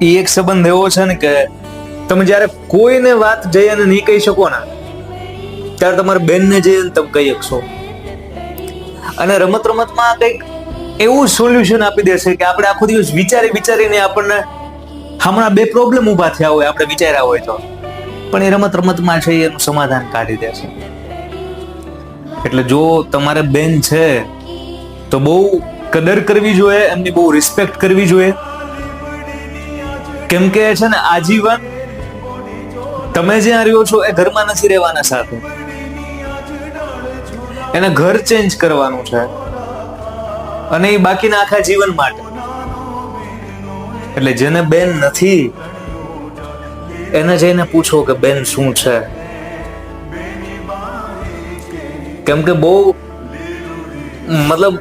એ એક સંબંધ એવો છે ને કે તમે જ્યારે કોઈને વાત જઈ અને નહીં કહી શકો ને ત્યારે તમારા બેનને જઈને તમે કહી શકશો. અને રમત રમતમાં કંઈક એવું સોલ્યુશન આપી દેશે કે આપણે આખો દિવસ વિચારીને આપણને હમણાં બે પ્રોબ્લેમ ઊભા થયા હોય, આપણે વિચાર્યા હોય તો, પણ એ રમત રમતમાં છે એનું સમાધાન કાઢી દેશે. એટલે જો તમારે બેન છે તો બહુ કદર કરવી જોઈએ, એમની બહુ રિસ્પેક્ટ કરવી જોઈએ. કેમ કે છે ને આજીવન તમે જ્યાં રહ્યો છો એ ઘરમાં નથી રહેવાના સાથે, એને ઘર ચેન્જ કરવાનું છે અને એ બાકીના આખા જીવન માટે. એટલે જેને બેન નથી એને જઈને પૂછો કે બેન શું છે. કેમ કે બહુ મતલબ